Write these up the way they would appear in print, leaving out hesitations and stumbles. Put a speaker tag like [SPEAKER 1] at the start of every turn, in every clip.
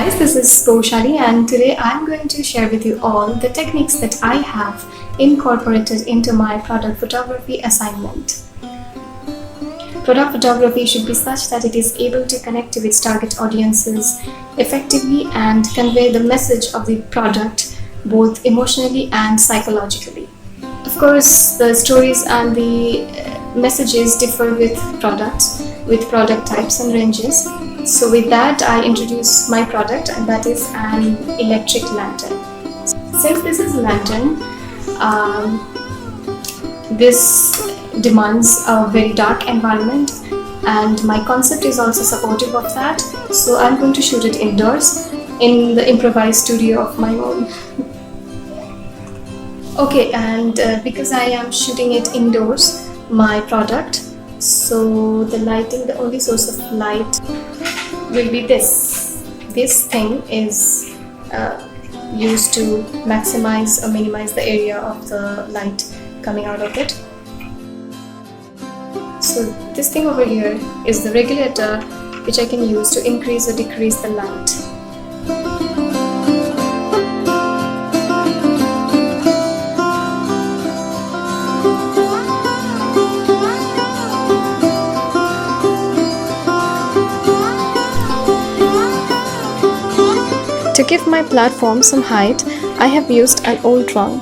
[SPEAKER 1] guys, this is Goshali and today I'm going to share with you all the techniques that I have incorporated into my product photography assignment. Product photography should be such that it is able to connect to its target audiences effectively and convey the message of the product both emotionally and psychologically. Of course, the stories and the messages differ with products, with product types and ranges. So with that, I introduce my product, and that is an electric lantern. Since this is a lantern, this demands a very dark environment, and my concept is also supportive of that. So I'm going to shoot it indoors in the improvised studio of my own. Okay, and because I am shooting it indoors, my product, so the lighting, the only source of light will be this. This thing is used to maximize or minimize the area of the light coming out of it. So this thing over here is the regulator, which I can use to increase or decrease the light. To give my platform some height, I have used an old trunk.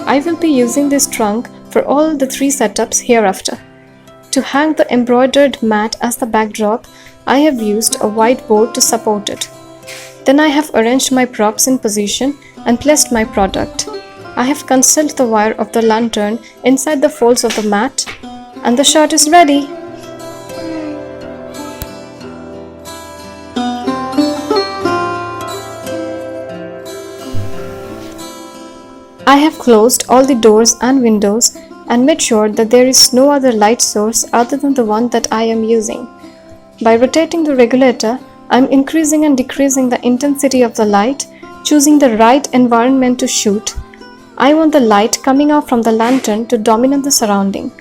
[SPEAKER 1] I will be using this trunk for all the three setups hereafter. To hang the embroidered mat as the backdrop, I have used a whiteboard to support it. Then I have arranged my props in position and placed my product. I have concealed the wire of the lantern inside the folds of the mat, and the shot is ready. I have closed all the doors and windows and made sure that there is no other light source other than the one that I am using. By rotating the regulator, I am increasing and decreasing the intensity of the light, choosing the right environment to shoot. I want the light coming out from the lantern to dominate the surrounding.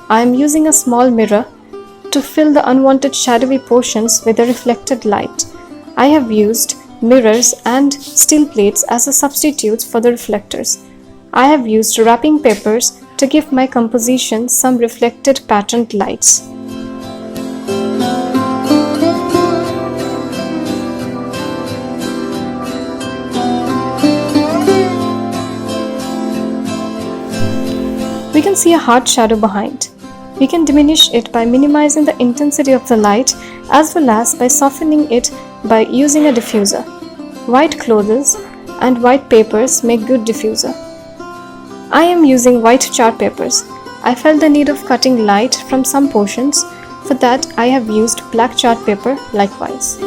[SPEAKER 1] I am using a small mirror to fill the unwanted shadowy portions with the reflected light. I have used mirrors and steel plates as a substitute for the reflectors. I have used wrapping papers to give my composition some reflected patterned lights. We can see a hard shadow behind. We can diminish it by minimizing the intensity of the light as well as by softening it by using a diffuser. White clothes and white papers make good diffuser. I am using white chart papers. I felt the need of cutting light from some portions. For that, I have used black chart paper likewise.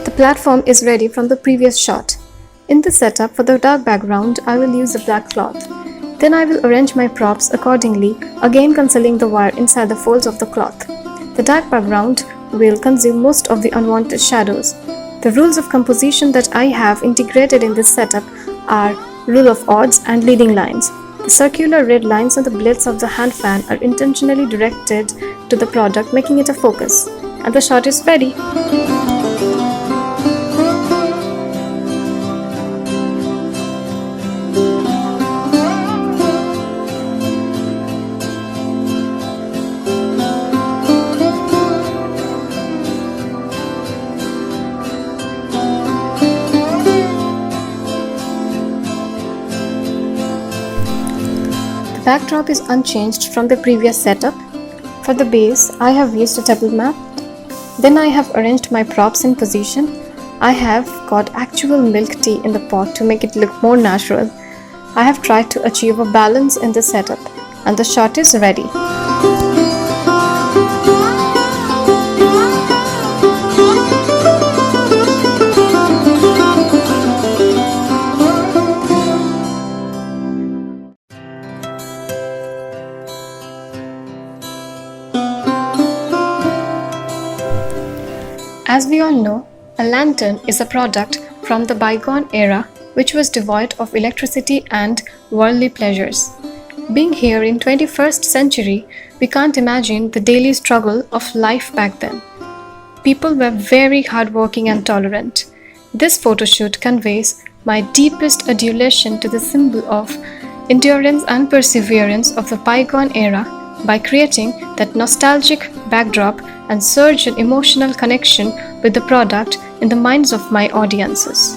[SPEAKER 1] The platform is ready from the previous shot. In this setup, for the dark background, I will use a black cloth. Then I will arrange my props accordingly, again concealing the wire inside the folds of the cloth. The dark background will consume most of the unwanted shadows. The rules of composition that I have integrated in this setup are rule of odds and leading lines. The circular red lines on the blades of the hand fan are intentionally directed to the product, making it a focus. And the shot is ready. The backdrop is unchanged from the previous setup. For the base, I have used a table mat. Then I have arranged my props in position. I have got actual milk tea in the pot to make it look more natural. I have tried to achieve a balance in the setup, and the shot is ready. As we all know, a lantern is a product from the bygone era which was devoid of electricity and worldly pleasures. Being here in 21st century, we can't imagine the daily struggle of life back then. People were very hardworking and tolerant. This photoshoot conveys my deepest adulation to the symbol of endurance and perseverance of the bygone era by creating that nostalgic backdrop and surge in emotional connection with the product in the minds of my audiences.